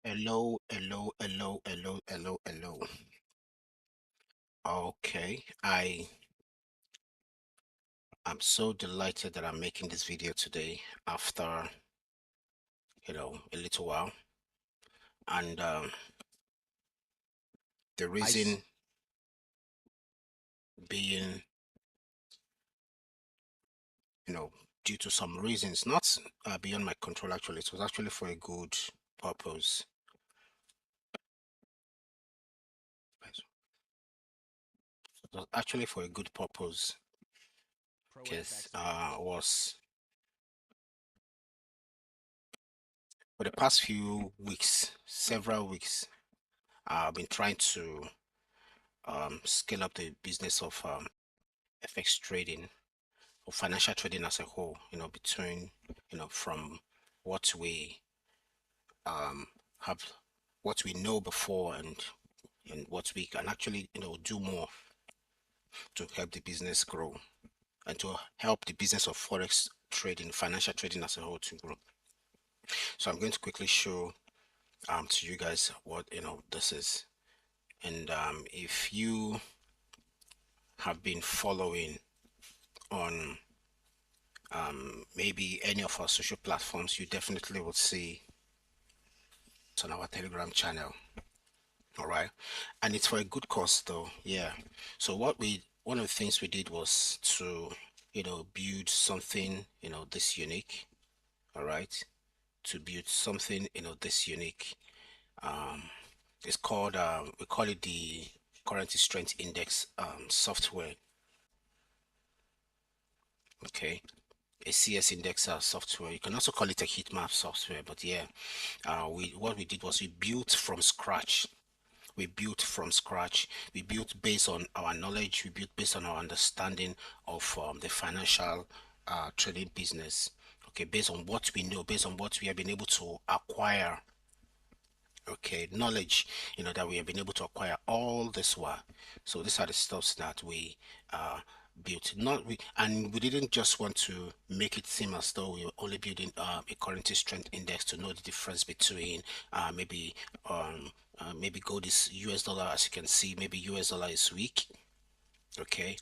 Hello, hello, hello, hello, hello, hello. Okay, I'm so delighted that I'm making this video today after, a little while. And the reason being, you know, due to some reasons, not beyond my control actually. It was actually for a good purpose. It was actually for a good purpose because was for the past few weeks, several weeks, I've been trying to scale up the business of FX trading or financial trading as a whole, between, from what we um, have, what we know before and what we can actually, do more to help the business grow and to help the business of Forex trading, financial trading as a whole to grow. So I'm going to quickly show to you guys what, this is. And if you have been following on maybe any of our social platforms, you definitely will see it on our Telegram channel. All right, and it's for a good cause though. Yeah, so one of the things we did was to build something this unique. All right, to build something this unique. um it's called we call it the currency strength index software. Okay, a CS indexer software. You can also call it a heatmap software, but yeah, what we did was we built from scratch. We built from scratch. We built based on our knowledge. We built based on our understanding of the financial trading business. Okay, based on what we know, based on what we have been able to acquire. Okay, knowledge, that we have been able to acquire all this while. So these are the stuffs that we built. Not we, and we didn't just want to make it seem as though we were only building a currency strength index to know the difference between maybe gold is US dollar. As you can see, maybe US dollar is weak. Okay,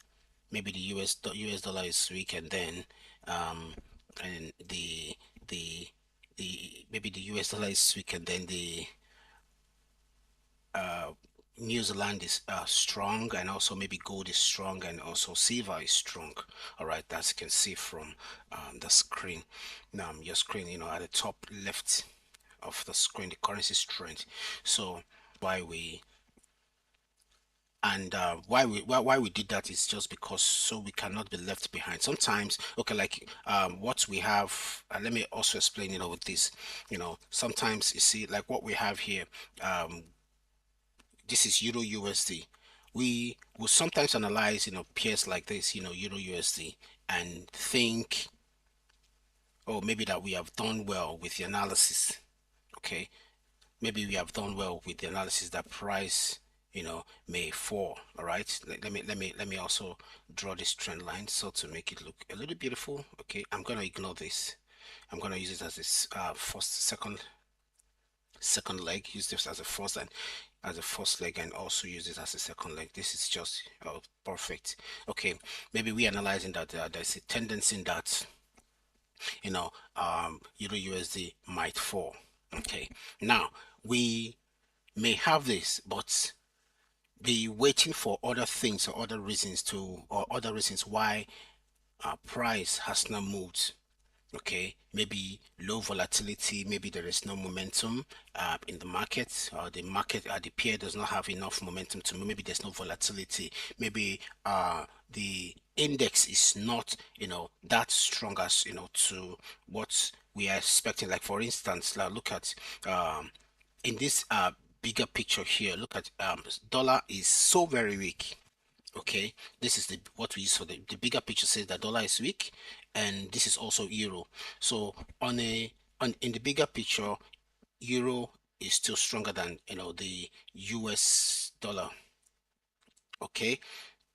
maybe the US dollar is weak, and then and the maybe the US dollar is weak, and then the uh, New Zealand is strong, and also maybe gold is strong, and also silver is strong. All right, as you can see from the screen. Now, your screen, at the top left of the screen, the currency strength. So why we and why we did that is just because so we cannot be left behind sometimes. Okay, like what we have, let me also explain with this. Sometimes you see like what we have here. This is Euro USD. We will sometimes analyze, pairs like this, Euro USD, and think, oh, maybe that we have done well with the analysis. Okay, maybe we have done well with the analysis that price, may fall. All right, let me also draw this trend line so to make it look a little beautiful. Okay, I'm gonna ignore this. I'm gonna use it as this second leg. Use this as a first and as a first leg, and also use it as a second leg. This is just perfect. Okay, maybe we analyzing that there's a tendency in that Euro USD might fall. Okay, now we may have this, but be waiting for other things or other reasons why our price has not moved. Okay, maybe low volatility, maybe there is no momentum in the market, or the market the pair does not have enough momentum to move. Maybe there's no volatility, maybe the index is not that strong as to what we are expecting. Like for instance, look at in this bigger picture here. Look at dollar is so very weak. Okay, this is the what we use for the bigger picture. Says that dollar is weak, and this is also euro. So in the bigger picture, euro is still stronger than the US dollar. Okay,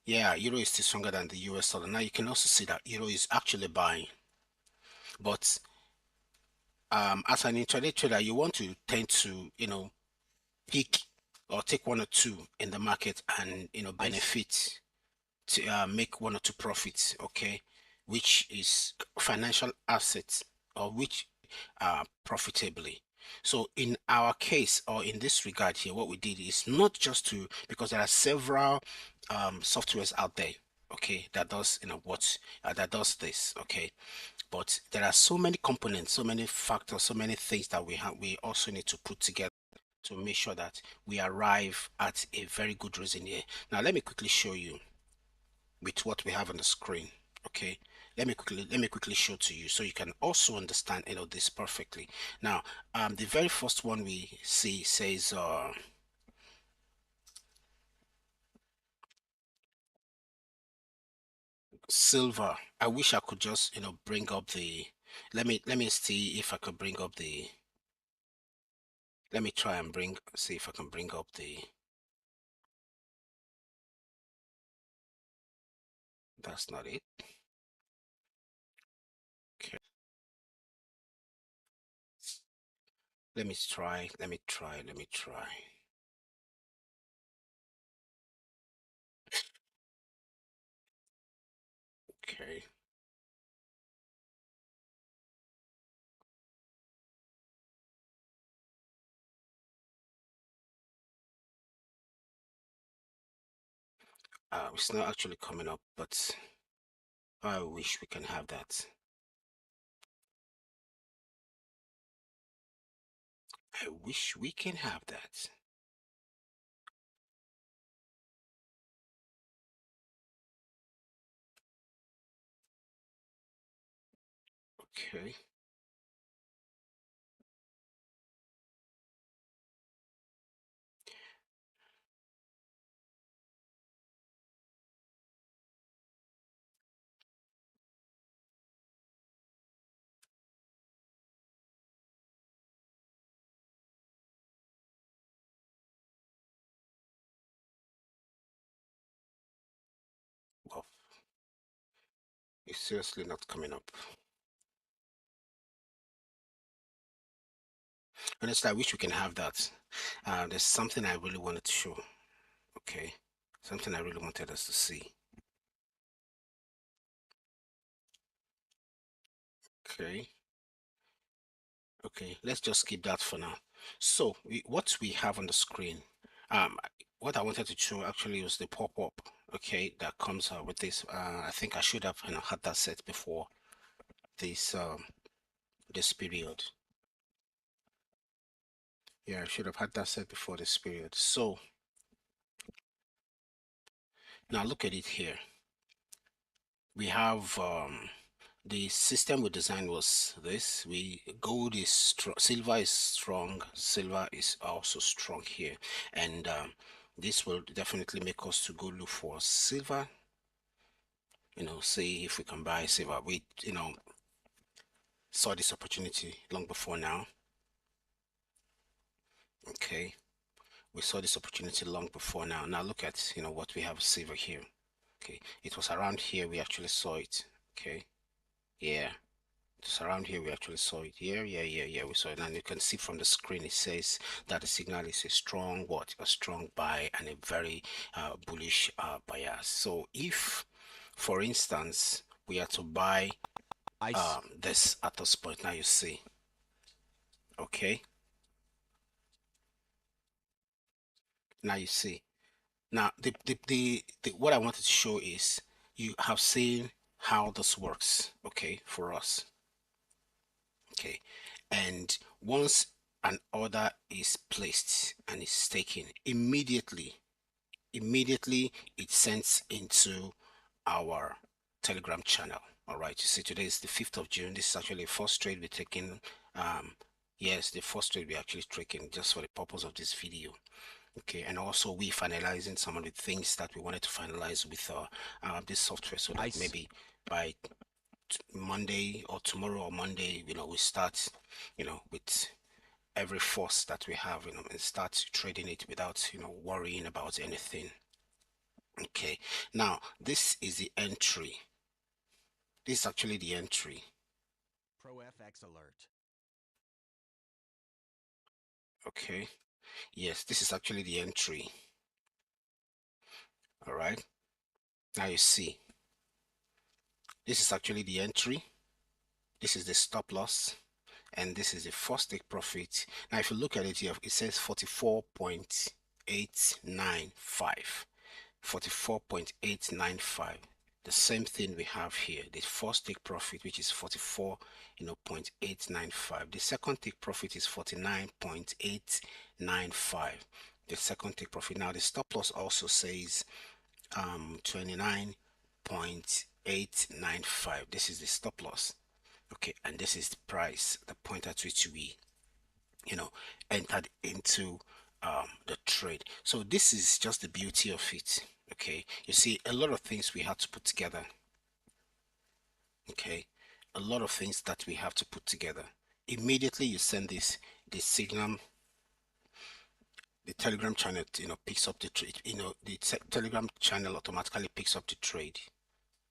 yeah, euro is still stronger than the US dollar. Now you can also see that euro is actually buying, but as an intraday trader, you want to tend to, pick or take one or two in the market and, benefit to make one or two profits, okay, which is financial assets or which profitably. So in our case, or in this regard here, what we did is not just to, because there are several softwares out there, okay, that does, what that does this, okay, but there are so many components, so many factors, so many things that we also need to put together to make sure that we arrive at a very good reason here. Now let me quickly show you with what we have on the screen, okay. Let me quickly show to you so you can also understand, this perfectly. Now the very first one we see says silver. I wish I could just, bring up the, let me see if I could bring up the, let me try and see if I can bring up the, that's not it. Okay, let me try. Okay, it's not actually coming up, but I wish we can have that. I wish we can have that. Okay. Well, it's seriously not coming up. Honestly, I wish we can have that. There's something I really wanted to show. Okay. Something I really wanted us to see. Okay. Okay. Let's just keep that for now. So what we have on the screen, um, what I wanted to show actually was the pop-up. Okay, that comes out with this. I think I should have, had that set before this this period. Yeah, I should have had that set before this period. So now look at it here. We have the system we designed was this. Gold is strong, silver is strong, silver is also strong here, and this will definitely make us to go look for silver. See if we can buy silver. We saw this opportunity long before now. Okay, we saw this opportunity long before now. Now look at what we have silver here. Okay, it was around here we actually saw it. Okay, yeah, it's around here we actually saw it. Yeah, we saw it. And you can see from the screen it says that the signal is a strong what, a strong buy and a very bullish bias. So if, for instance, we are to buy this at this point, now you see. Okay, now you see. Now the what I wanted to show is you have seen how this works, okay, for us. Okay, and once an order is placed and is taken, immediately it sends into our Telegram channel. All right, you see today is the 5th of June. This is actually the first trade we're taking. Yes, the first trade we're actually taking just for the purpose of this video. Okay, and also we finalizing some of the things that we wanted to finalize with this software, so that maybe by Monday or tomorrow or Monday, we start, with every force that we have, and start trading it without, worrying about anything. Okay, now this is the entry. This is actually the entry. Pro FX alert. Okay, yes, this is actually the entry. All right, now you see this is actually the entry, this is the stop loss, and this is the first take profit. Now if you look at it here, it says 44.895, 44.895. The same thing we have here, the first take profit, which is 44, 0.895. The second take profit is 49.895. The second take profit. Now the stop loss also says 29.895. This is the stop loss. Okay, and this is the price, the point at which we entered into the trade. So this is just the beauty of it. Okay, you see a lot of things we have to put together. Okay, a lot of things that we have to put together. Immediately you send this, the signal, the Telegram channel picks up the trade. The Telegram channel automatically picks up the trade,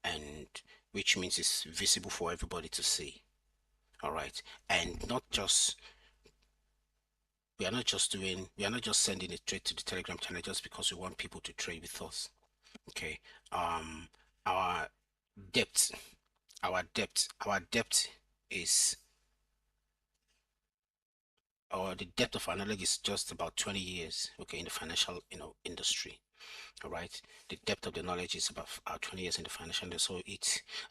and which means it's visible for everybody to see. All right, and not just we are not just sending a trade to the Telegram channel just because we want people to trade with us. Okay, our depth our depth is, or the depth of our knowledge is just about 20 years, okay, in the financial industry. All right, the depth of the knowledge is about 20 years in the financial industry. So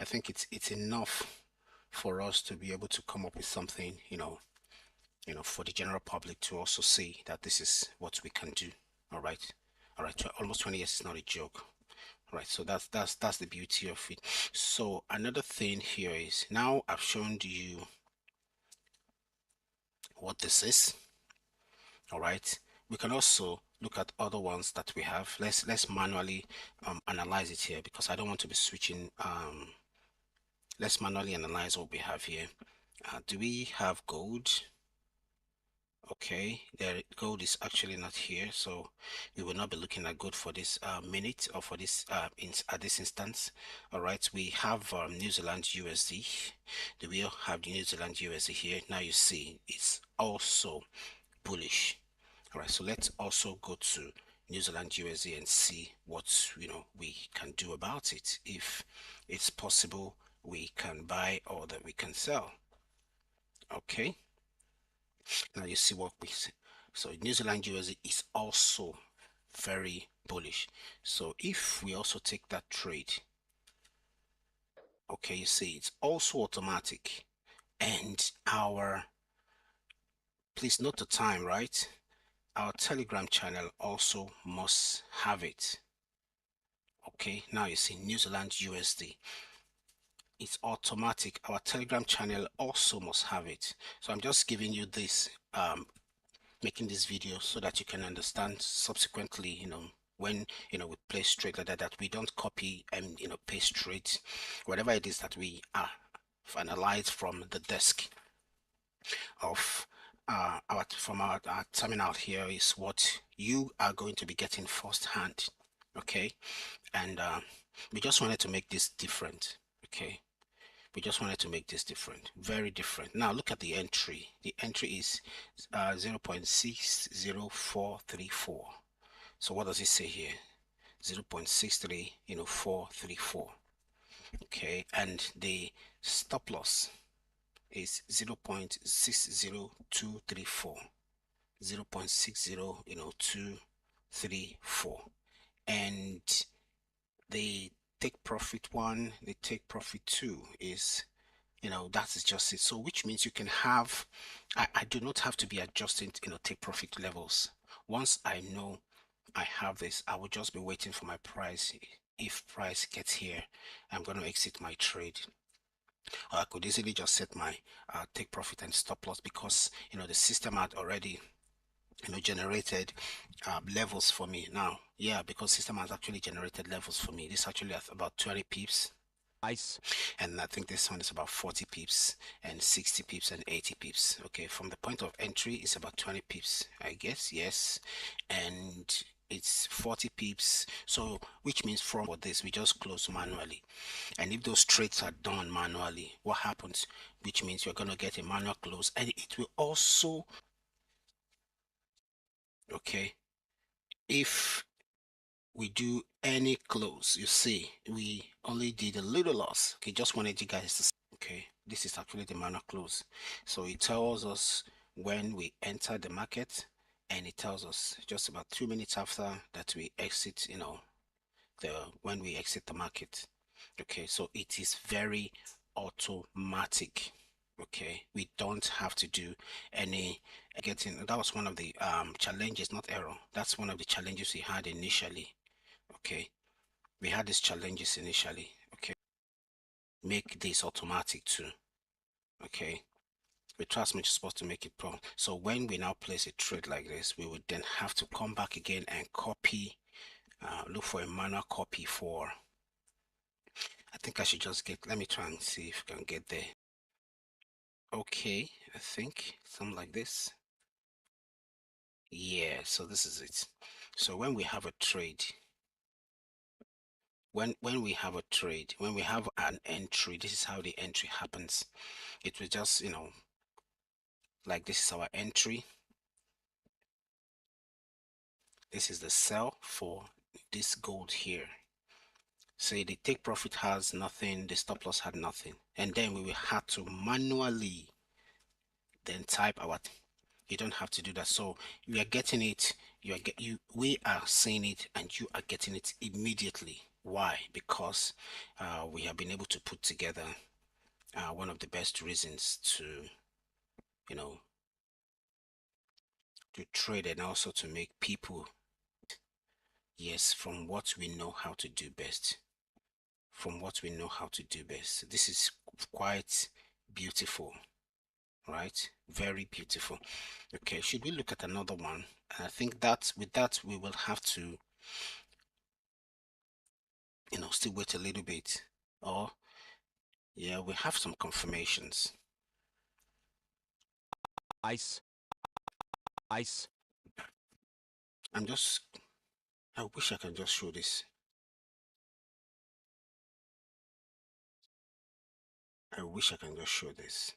I think it's enough for us to be able to come up with something, for the general public to also see that this is what we can do. All right, almost 20 years is not a joke. All right, so that's the beauty of it. So another thing here is, now I've shown you what this is. All right, we can also look at other ones that we have. Let's manually analyze it here, because I don't want to be switching. Let's manually analyze what we have here. Do we have gold? Okay, there, gold is actually not here, so we will not be looking at gold for this minute, or for this at this instance. All right, we have New Zealand USD. Do we have the New Zealand USD here? Now you see it's also bullish. All right, so let's also go to New Zealand USD and see what we can do about it. If it's possible, we can buy, or that we can sell. Okay, now you see what we see. So New Zealand USD is also very bullish. So if we also take that trade, okay, you see it's also automatic, and please note the time, right? Our Telegram channel also must have it. Okay, now you see New Zealand USD, it's automatic. Our Telegram channel also must have it. So I'm just giving you this, making this video so that you can understand subsequently, when we place trade like that, we don't copy and paste trades, whatever it is that we analyze from the desk of our terminal here is what you are going to be getting firsthand. Okay, and we just wanted to make this different. Okay, we just wanted to make this different, very different. Now look at the entry. The entry is 0.60434. So what does it say here? 0.63 okay, and the stop loss is 0.60234, 0.60234, and the take profit one, the take profit two is, that is just it. So which means you can have, I do not have to be adjusting take profit levels. Once I know I have this, I will just be waiting for my price. If price gets here, I'm going to exit my trade. Or I could easily just set my take profit and stop loss, because the system had already generated levels for me. Now, yeah, because system has actually generated levels for me. This actually at about 20 pips, and I think this one is about 40 pips and 60 pips and 80 pips. Okay, from the point of entry it's about 20 pips, I guess. Yes, and it's 40 pips. So which means from this we just close manually, and if those trades are done manually, what happens? Which means you're going to get a manual close, and it will also Okay, if we do any close, you see we only did a little loss. Okay, just wanted you guys to see. Okay, this is actually the manual close, so it tells us when we enter the market, and it tells us just about 2 minutes after that we exit, when we exit the market. Okay, so it is very automatic. Okay, we don't have to do any getting. That was one of the challenges, not error. That's one of the challenges we had initially. Okay, we had these challenges initially. Okay, make this automatic too. Okay, we trust me supposed to make it pro. So when we now place a trade like this, we would then have to come back again and copy, look for a manual copy for. I think I should just get, let me try and see if I can get there. Okay, I think something like this. Yeah, so this is it. So when we have a trade, when we have a trade, when we have an entry, this is how the entry happens. It will just, like this is our entry. This is the sell for this gold here. Say the take profit has nothing, the stop loss had nothing, and then we will have to manually then type our. You don't have to do that. So we are getting it. We are seeing it, and you are getting it immediately. Why? Because we have been able to put together one of the best reasons to, you know, to trade and also to make people. Yes, from what we know how to do best. From what we know how to do best. This is quite beautiful, right? Very beautiful. Okay, should we look at another one? I think that with that we will have to, still wait a little bit. Or yeah, we have some confirmations. Ice. I wish I can just show this. I wish I can just show this.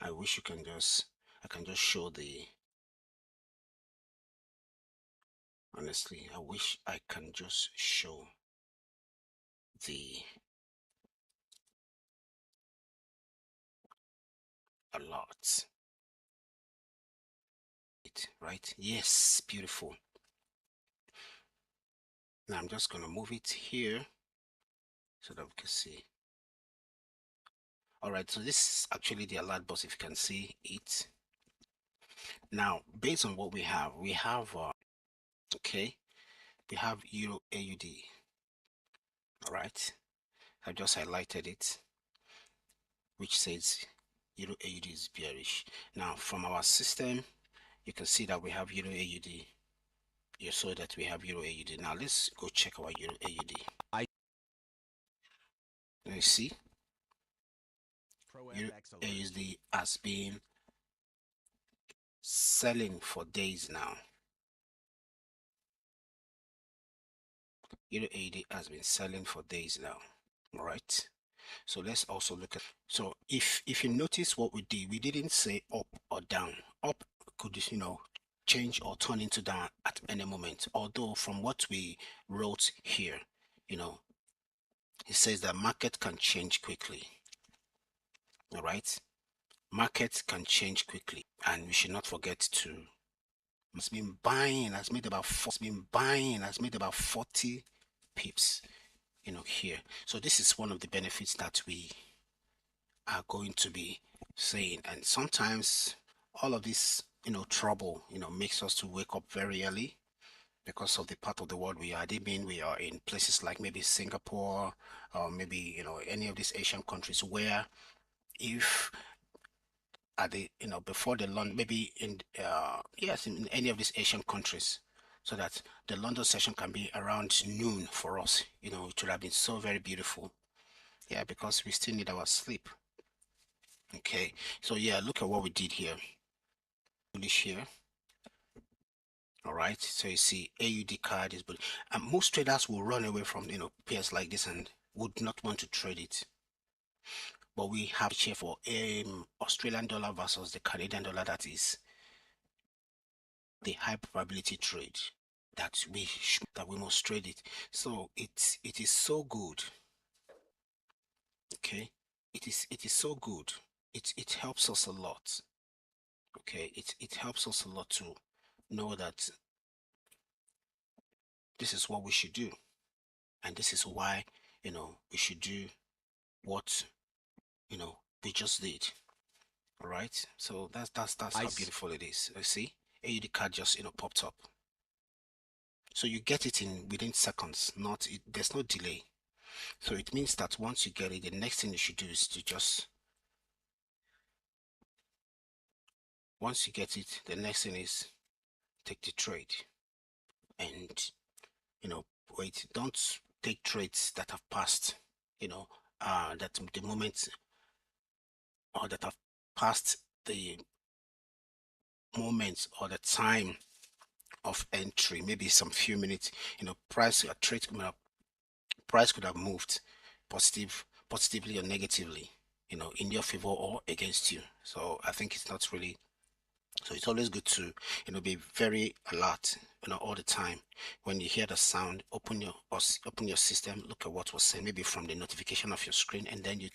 I wish I can just show the, honestly, I wish I can just show the a lot. Right? Yes, beautiful. Now I'm just gonna move it here so that we can see. All right, so this is actually the alert box, if you can see it. Now, based on what we have, okay, we have Euro AUD. All right, I've just highlighted it, which says Euro AUD is bearish. Now, from our system, you can see that we have Euro AUD. You saw that we have Euro AUD. Now, let's go check our Euro AUD. Let me see. Euro AUD has been selling for days now. Euro AUD has been selling for days now. All right. So let's also look at, so if you notice what we did, we didn't say up or down. Up could, change or turn into down at any moment. Although from what we wrote here, it says that market can change quickly. All right. Market can change quickly, and we should not forget to, has been buying, has made about 40 pips, here. So this is one of the benefits that we are going to be saying. And sometimes all of this, trouble, makes us to wake up very early because of the part of the world we are. They mean we are in places like maybe Singapore or maybe, any of these Asian countries where if at the, before the London, maybe in, yes, in any of these Asian countries, so that the London session can be around noon for us. It would have been so very beautiful. Yeah, because we still need our sleep. Okay, so yeah, look at what we did here. Bullish here. All right, so you see AUD card is bullish, and most traders will run away from pairs like this and would not want to trade it. But we have here for Australian dollar versus the Canadian dollar, that is the high probability trade that we must trade it. So it is so good. Okay, it is so good. It helps us a lot. Okay, it helps us a lot to know that this is what we should do, and this is why we should do what we just did. All right, so that's how beautiful it is. You see, AUD card just popped up, so you get it in within seconds. There's no delay. So it means that once you get it, the next thing you should do is to just, once you get it, the next thing is take the trade. And wait, don't take trades that have passed, that the moment, or that have passed the moment or the time of entry, maybe some few minutes. Price or trade, price could have moved positively or negatively, in your favor or against you. So I think it's not really, so it's always good to be very alert, all the time. When you hear the sound, open your system, look at what was sent, maybe from the notification of your screen, and then you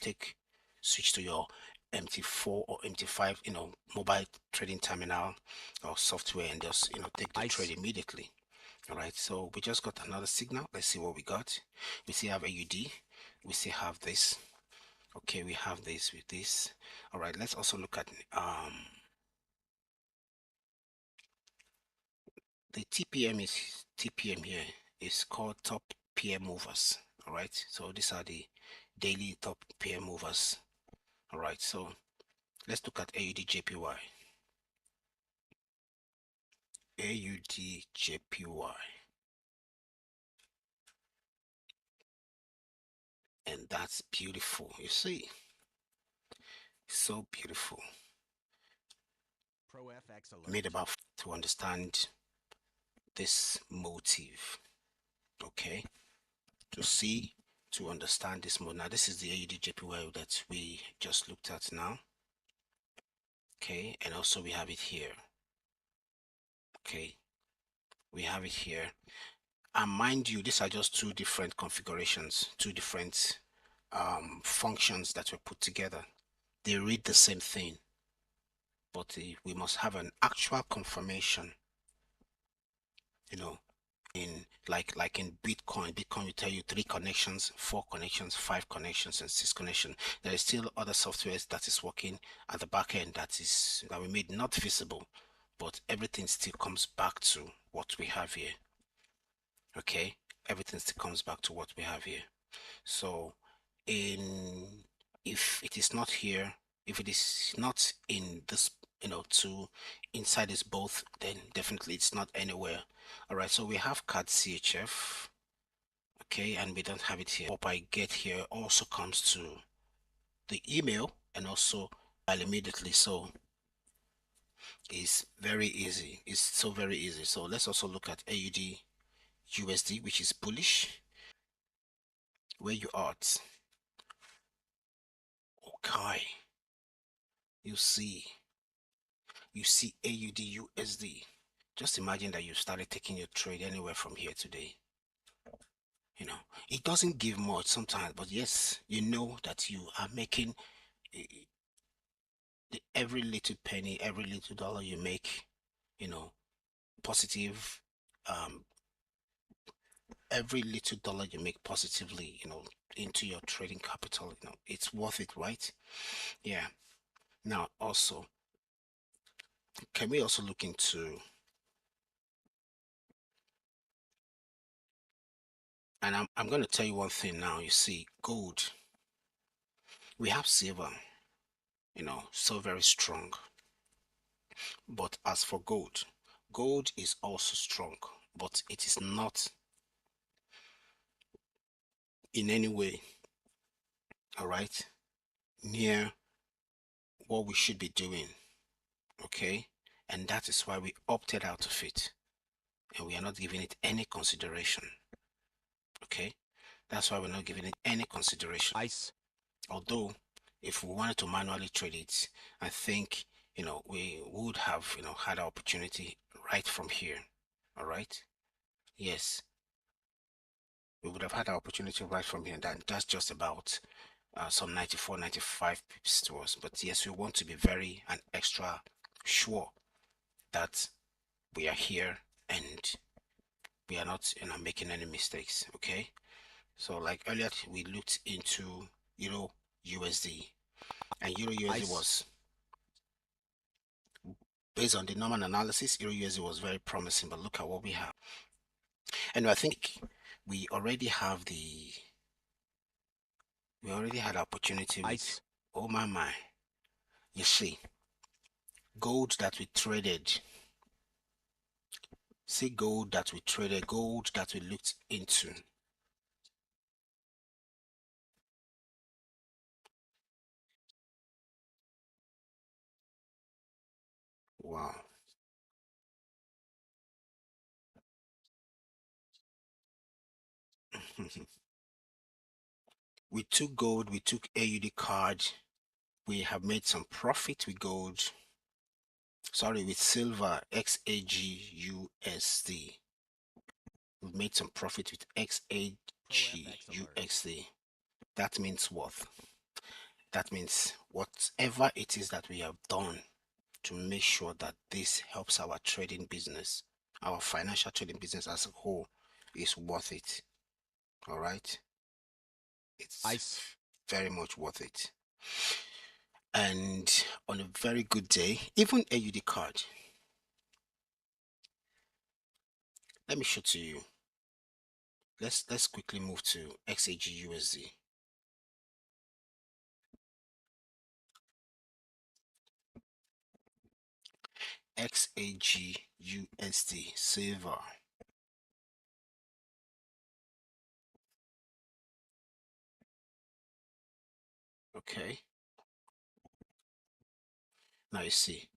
switch to your MT4 or MT5 mobile trading terminal or software, and just take the trade immediately. All right, so we just got another signal. Let's see what we got. We still have AUD, we still have this. Okay, we have this with this. All right, let's also look at the TPM here is called top PM movers. All right, so these are the daily top PM movers. All right, so let's look at AUD JPY. AUD JPY, and that's beautiful. You see, so beautiful. Made about to understand this motive. Okay, to understand this mode. Now this is the AUD JPY that we just looked at now. Okay, and also we have it here. Okay, we have it here, and mind you, these are just two different configurations, two different functions that were put together. They read the same thing, but we must have an actual confirmation, in like in Bitcoin will tell you 3 connections, 4 connections, 5 connections, and 6 connections. There is still other softwares that is working at the back end that we made not visible, but everything still comes back to what we have here. Okay, everything still comes back to what we have here. So if it is not here, if it is not in this to inside this both, then definitely it's not anywhere. All right, so we have card CHF. Okay, and we don't have it here. What I get here also comes to the email, and also immediately. So it's very easy. It's so very easy. So let's also look at AUD USD, which is bullish. Where you at? Okay, you see AUD USD. Just imagine that you started taking your trade anywhere from here today. It doesn't give much sometimes, but yes, you know that you are making every little penny, every little dollar you make, positive. Every little dollar you make positively, into your trading capital, it's worth it, right? Yeah. Now, also, can we also look into, and I'm going to tell you one thing now. You see, gold, we have silver, so very strong. But as for gold, gold is also strong, but it is not in any way, all right, near what we should be doing. Okay, and that is why we opted out of it, and we are not giving it any consideration. Okay, that's why we're not giving it any consideration. Although if we wanted to manually trade it, I think we would have had an opportunity right from here. All right. Yes, we would have had our opportunity right from here. That's just about some 94, 95 pips to us. But yes, we want to be very and extra sure that we are here and we are not, making any mistakes. Okay. So like earlier, we looked into Euro USD, and Euro USD was, based on the normal analysis, Euro USD was very promising. But look at what we have. And I think we already have we already had opportunity with, oh my, you see, gold that we traded. See, gold that we traded, gold that we looked into. Wow. We took gold, we took AUD card, we have made some profit with gold, sorry, with silver, XAGUSD. We've made some profit with XAGUSD. That means what? That means whatever it is that we have done to make sure that this helps our trading business, our financial trading business as a whole, is worth it. All right. It's very much worth it. And on a very good day, even AUD card, let me show to you. Let's quickly move to XAGUSD. XAGUSD silver. Okay. Now you see,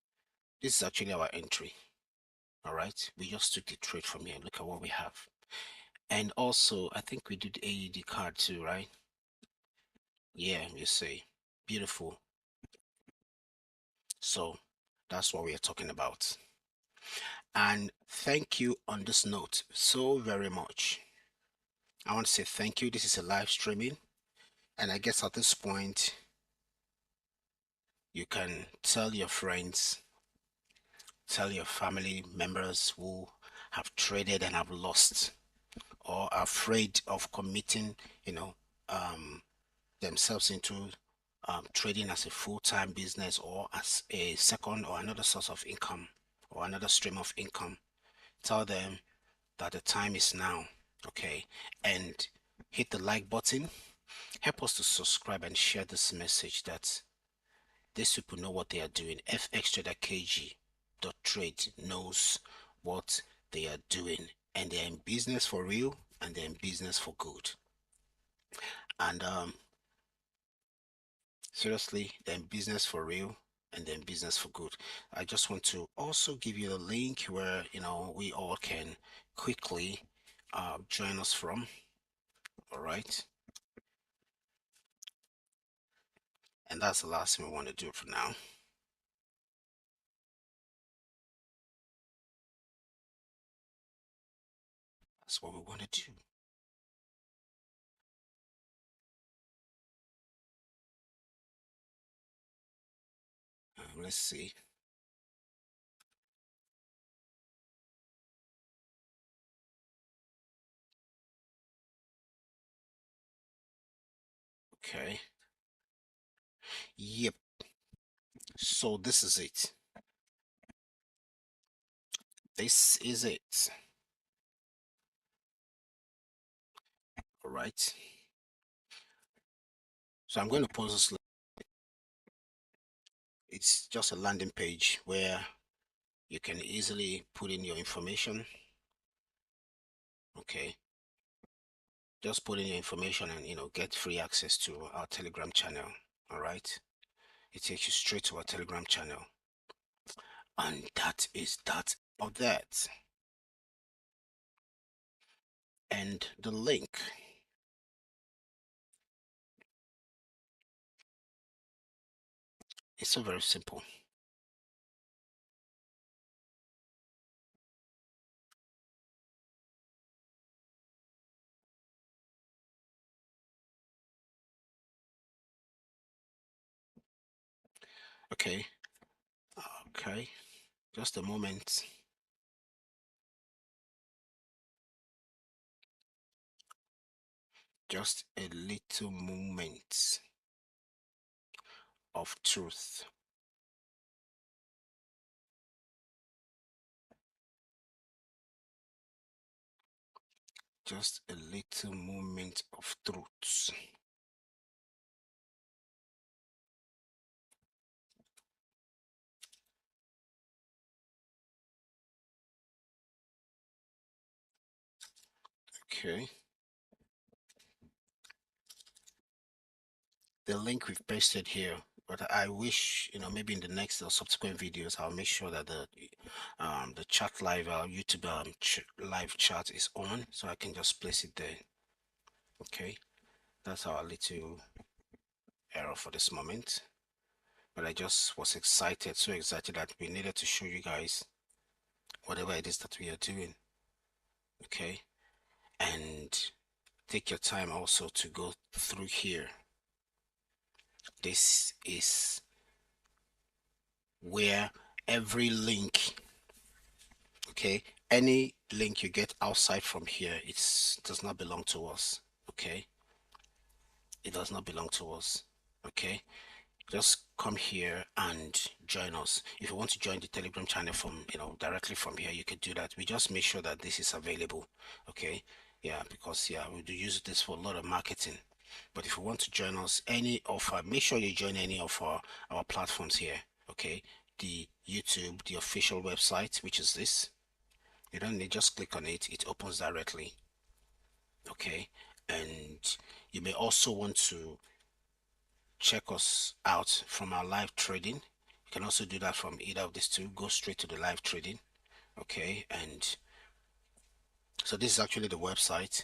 this is actually our entry. All right. We just took the trade from here. Look at what we have. And also, I think we did AUD card too, right? Yeah, you see. Beautiful. So that's what we are talking about. And thank you on this note so very much. I want to say thank you. This is a live streaming. And I guess at this point, you can tell your friends, tell your family members who have traded and have lost, or are afraid of committing, um, themselves into trading as a full-time business or as a second or another source of income or another stream of income. Tell them that the time is now. Okay. And hit the like button. Help us to subscribe and share this message that these people know what they are doing. FX Trader KG dot trade knows what they are doing, and they're in business for real, and they're in business for good. And seriously, they're in business for real, and they're in business for good. I just want to also give you the link where we all can quickly join us from. All right. And that's the last thing we want to do for now. That's what we want to do. Let's see. Okay. Yep. So this is it. This is it. All right. So I'm going to pause this. It's just a landing page where you can easily put in your information. Okay. Just put in your information and get free access to our Telegram channel. All right. It takes you straight to our Telegram channel. And that is that of that. And the link is so very simple. Okay, okay, just a moment. Just a little moment of truth. Just a little moment of truth. Okay. The link we've pasted here, but I wish, maybe in the next or subsequent videos, I'll make sure that the chat live, YouTube live chat is on, so I can just place it there. Okay, that's our little error for this moment. But I just was excited, so excited that we needed to show you guys whatever it is that we are doing. Okay, and take your time also to go through here. This is where every link, okay, any link you get outside from here, it does not belong to us. Okay, it does not belong to us. Okay, just come here and join us. If you want to join the Telegram channel from, directly from here, you could do that. We just make sure that this is available. Okay, yeah, because yeah, we do use this for a lot of marketing. But if you want to join us, any of our, make sure you join any of our platforms here. Okay, the YouTube, the official website, which is this. You don't need, just click on it, it opens directly. Okay, and you may also want to check us out from our live trading. You can also do that from either of these two. Go straight to the live trading. Okay, and so this is actually the website.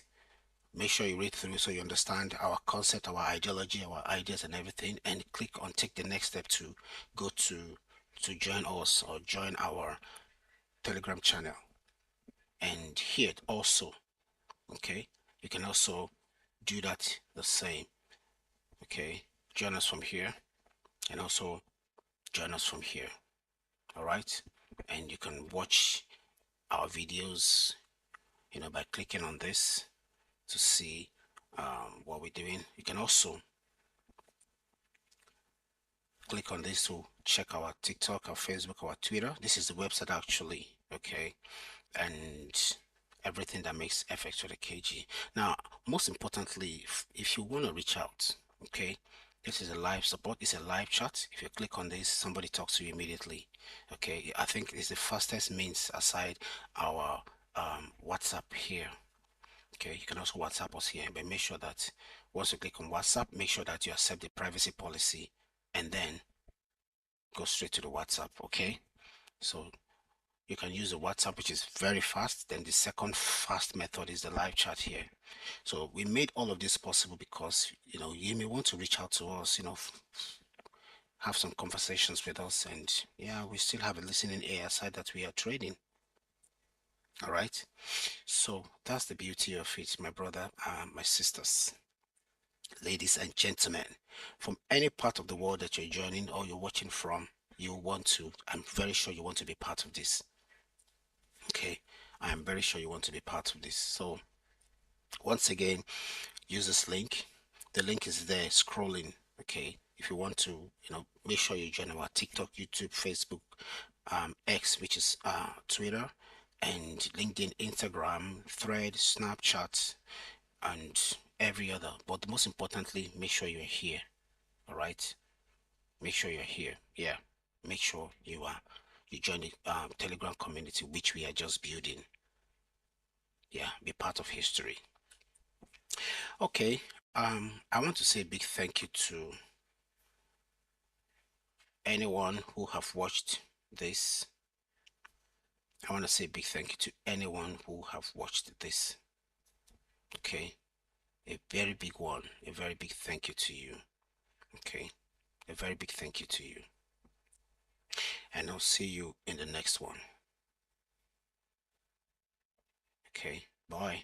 Make sure you read through so you understand our concept, our ideology, our ideas and everything, and click on take the next step to go to join us or join our Telegram channel. And here also, okay, you can also do that the same. Okay, join us from here and also join us from here. All right, and you can watch our videos, by clicking on this to see what we're doing. You can also click on this to check our TikTok, our Facebook, our Twitter. This is the website actually. Okay, and everything that makes FX to the KG. Now, most importantly, if you want to reach out, okay, this is a live support, it's a live chat. If you click on this, somebody talks to you immediately. Okay, I think it's the fastest means aside our WhatsApp here. Okay, you can also WhatsApp us here, but make sure that once you click on WhatsApp, make sure that you accept the privacy policy and then go straight to the WhatsApp. Okay, so you can use the WhatsApp, which is very fast. Then the second fast method is the live chat here. So we made all of this possible because you may want to reach out to us, have some conversations with us, and yeah, we still have a listening ear aside that we are trading. All right, so that's the beauty of it, my brother, my sisters, ladies and gentlemen, from any part of the world that you're joining or you're watching from. I'm very sure you want to be part of this. Okay, I am very sure you want to be part of this. So once again, use this link. The link is there scrolling. Okay, if you want to, make sure you join our TikTok, YouTube, Facebook, X, which is Twitter, and LinkedIn, Instagram, Thread, Snapchat, and every other. But most importantly, make sure you're here. All right, make sure you're here. Yeah, make sure you join the Telegram community, which we are just building. Yeah, be part of history. Okay, I want to say a big thank you to anyone who have watched this. I want to say a big thank you to anyone who have watched this. Okay, a very big one, a very big thank you to you. Okay, a very big thank you to you. And I'll see you in the next one. Okay, bye.